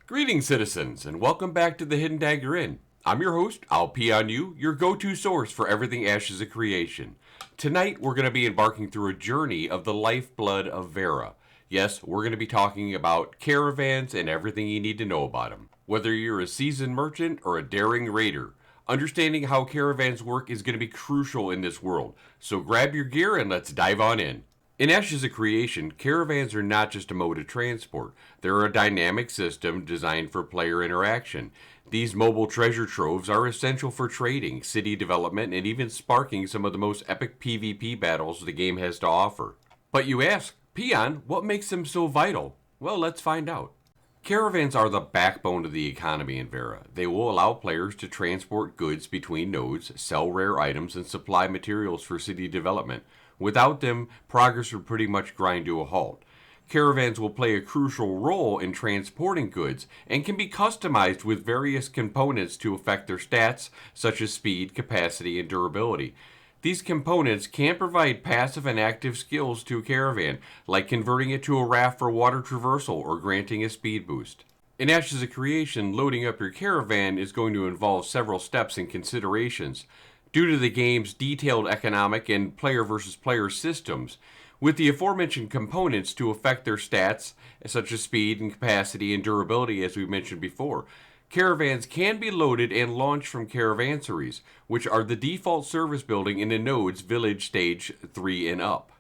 Greetings, citizens, and welcome back to the Hidden Dagger Inn. I'm your host, I'll Pee on You, your go-to source for everything Ashes of Creation. Tonight, we're going to be embarking through a journey of the lifeblood of Vera. Yes, we're going to be talking about caravans and everything you need to know about them. Whether you're a seasoned merchant or a daring raider, understanding how caravans work is going to be crucial in this world. So grab your gear and let's dive on in. In Ashes of Creation, caravans are not just a mode of transport. They're a dynamic system designed for player interaction. These mobile treasure troves are essential for trading, city development, and even sparking some of the most epic PvP battles the game has to offer. But you ask, Peon, what makes them so vital? Well, let's find out. Caravans are the backbone of the economy in Vera. They will allow players to transport goods between nodes, sell rare items, and supply materials for city development. Without them, progress would pretty much grind to a halt. Caravans will play a crucial role in transporting goods and can be customized with various components to affect their stats, such as speed, capacity, and durability. These components can provide passive and active skills to a caravan, like converting it to a raft for water traversal or granting a speed boost. In Ashes of Creation, loading up your caravan is going to involve several steps and considerations. Due to the game's detailed economic and player versus player systems, with the aforementioned components to affect their stats, such as speed and capacity and durability as we mentioned before, caravans can be loaded and launched from caravansaries, which are the default service building in the node's village stage 3 and up.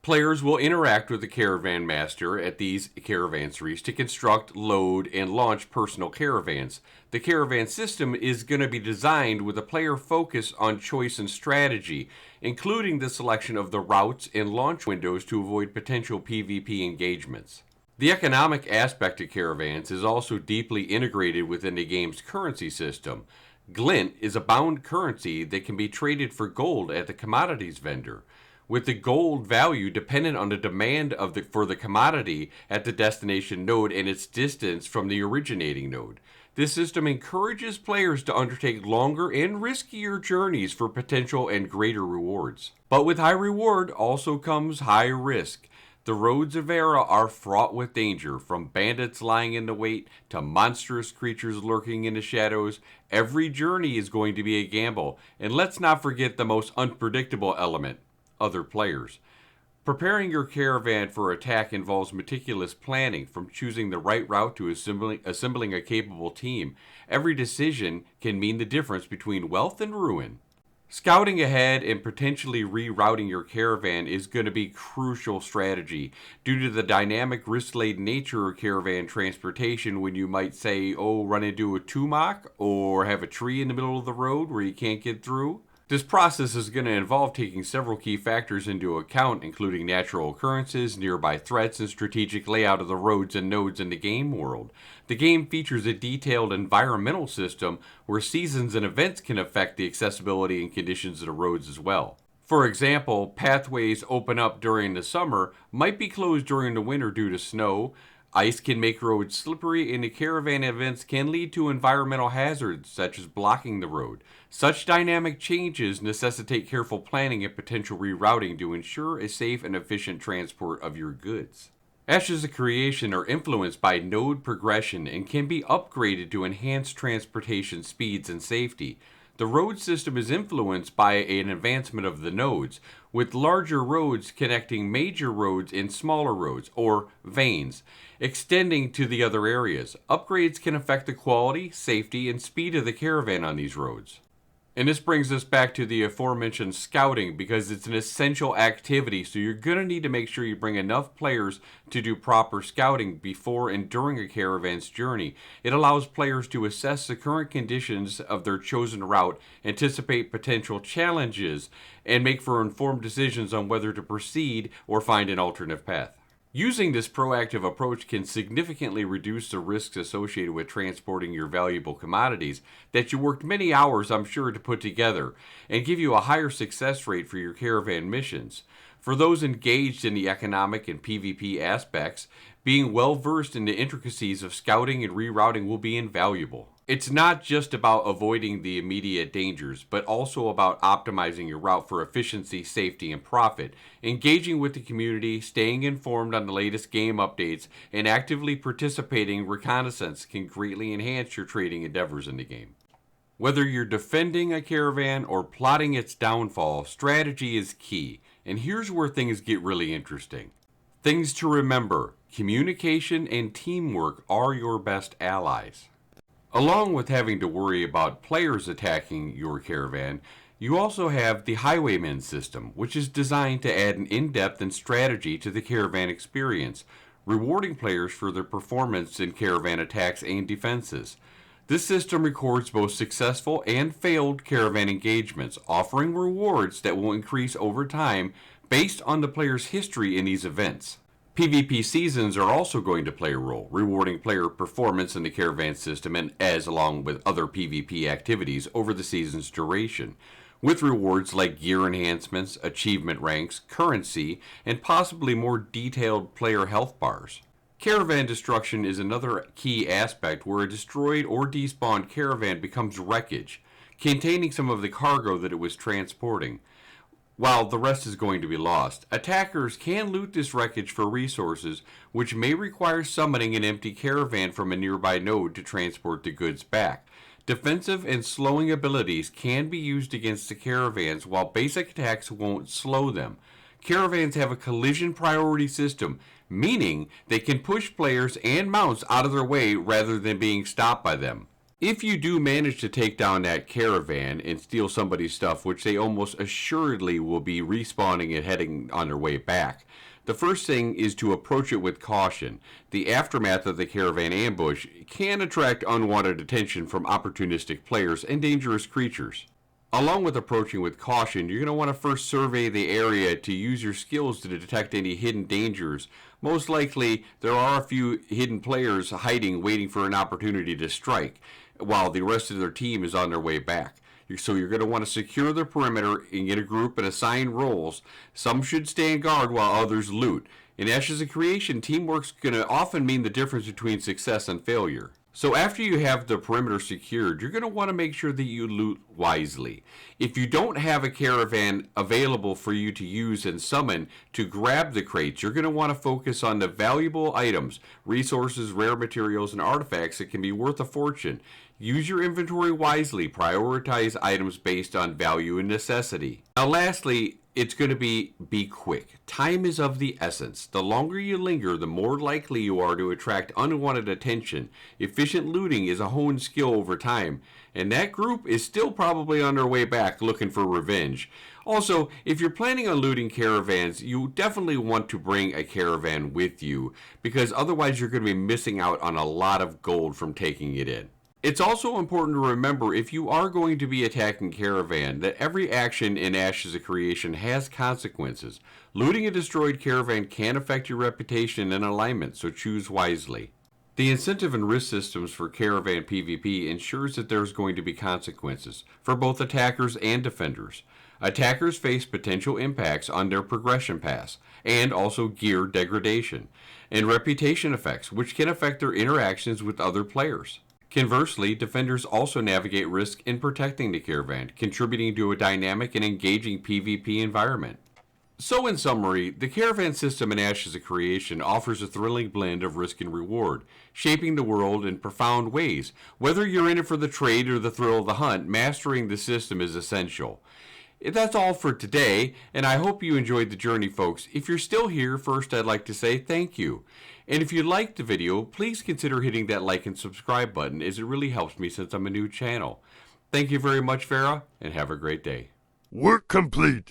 Players will interact with the caravan master at these caravansaries to construct, load, and launch personal caravans. The caravan system is going to be designed with a player focus on choice and strategy, including the selection of the routes and launch windows to avoid potential PvP engagements. The economic aspect of caravans is also deeply integrated within the game's currency system. Glint is a bound currency that can be traded for gold at the commodities vendor, with the gold value dependent on the demand for the commodity at the destination node and its distance from the originating node. This system encourages players to undertake longer and riskier journeys for potential and greater rewards. But with high reward also comes high risk. The roads of Vera are fraught with danger, from bandits lying in the wait to monstrous creatures lurking in the shadows. Every journey is going to be a gamble, and let's not forget the most unpredictable element: other players. Preparing your caravan for attack involves meticulous planning, from choosing the right route to assembling a capable team. Every decision can mean the difference between wealth and ruin. Scouting ahead and potentially rerouting your caravan is going to be crucial strategy due to the dynamic risk-laden nature of caravan transportation. When you might say, run into a tumok or have a tree in the middle of the road where you can't get through. This process is going to involve taking several key factors into account, including natural occurrences, nearby threats, and strategic layout of the roads and nodes in the game world. The game features a detailed environmental system where seasons and events can affect the accessibility and conditions of the roads as well. For example, pathways open up during the summer might be closed during the winter due to snow. Ice can make roads slippery, and the caravan events can lead to environmental hazards, such as blocking the road. Such dynamic changes necessitate careful planning and potential rerouting to ensure a safe and efficient transport of your goods. Ashes of Creation are influenced by node progression and can be upgraded to enhance transportation speeds and safety. The road system is influenced by an advancement of the nodes, with larger roads connecting major roads and smaller roads, or veins, extending to the other areas. Upgrades can affect the quality, safety, and speed of the caravan on these roads. And this brings us back to the aforementioned scouting, because it's an essential activity, so you're going to need to make sure you bring enough players to do proper scouting before and during a caravan's journey. It allows players to assess the current conditions of their chosen route, anticipate potential challenges, and make for informed decisions on whether to proceed or find an alternative path. Using this proactive approach can significantly reduce the risks associated with transporting your valuable commodities that you worked many hours, I'm sure, to put together, and give you a higher success rate for your caravan missions. For those engaged in the economic and PvP aspects, being well versed in the intricacies of scouting and rerouting will be invaluable. It's not just about avoiding the immediate dangers, but also about optimizing your route for efficiency, safety, and profit. Engaging with the community, staying informed on the latest game updates, and actively participating in reconnaissance can greatly enhance your trading endeavors in the game. Whether you're defending a caravan or plotting its downfall, strategy is key. And here's where things get really interesting. Things to remember: communication and teamwork are your best allies. Along with having to worry about players attacking your caravan, you also have the Highwayman system, which is designed to add an in-depth and strategy to the caravan experience, rewarding players for their performance in caravan attacks and defenses. This system records both successful and failed caravan engagements, offering rewards that will increase over time based on the player's history in these events. PvP seasons are also going to play a role, rewarding player performance in the caravan system and along with other PvP activities over the season's duration, with rewards like gear enhancements, achievement ranks, currency, and possibly more detailed player health bars. Caravan destruction is another key aspect where a destroyed or despawned caravan becomes wreckage, containing some of the cargo that it was transporting, while the rest is going to be lost. Attackers can loot this wreckage for resources, which may require summoning an empty caravan from a nearby node to transport the goods back. Defensive and slowing abilities can be used against the caravans, while basic attacks won't slow them. Caravans have a collision priority system, meaning they can push players and mounts out of their way rather than being stopped by them. If you do manage to take down that caravan and steal somebody's stuff, which they almost assuredly will be respawning and heading on their way back, the first thing is to approach it with caution. The aftermath of the caravan ambush can attract unwanted attention from opportunistic players and dangerous creatures. Along with approaching with caution, you're going to want to first survey the area to use your skills to detect any hidden dangers. Most likely, there are a few hidden players hiding, waiting for an opportunity to strike, while the rest of their team is on their way back. So you're going to want to secure the perimeter and get a group and assign roles. Some should stand guard while others loot. In Ashes of Creation, teamwork's going to often mean the difference between success and failure. So after you have the perimeter secured, you're going to want to make sure that you loot wisely. If you don't have a caravan available for you to use and summon to grab the crates, you're going to want to focus on the valuable items, resources, rare materials, and artifacts that can be worth a fortune. Use your inventory wisely. Prioritize items based on value and necessity. Now lastly, it's going to be quick. Time is of the essence. The longer you linger, the more likely you are to attract unwanted attention. Efficient looting is a honed skill over time, and that group is still probably on their way back looking for revenge. Also, if you're planning on looting caravans, you definitely want to bring a caravan with you, because otherwise you're going to be missing out on a lot of gold from taking it in. It's also important to remember, if you are going to be attacking caravan, that every action in Ashes of Creation has consequences. Looting a destroyed caravan can affect your reputation and alignment, so choose wisely. The incentive and risk systems for caravan PvP ensures that there's going to be consequences for both attackers and defenders. Attackers face potential impacts on their progression paths, and also gear degradation, and reputation effects, which can affect their interactions with other players. Conversely, defenders also navigate risk in protecting the caravan, contributing to a dynamic and engaging PvP environment. So in summary, the caravan system in Ashes of Creation offers a thrilling blend of risk and reward, shaping the world in profound ways. Whether you're in it for the trade or the thrill of the hunt, mastering the system is essential. That's all for today, and I hope you enjoyed the journey, folks. If you're still here, first I'd like to say thank you. And if you liked the video, please consider hitting that like and subscribe button, as it really helps me since I'm a new channel. Thank you very much, Farah, and have a great day. Work complete.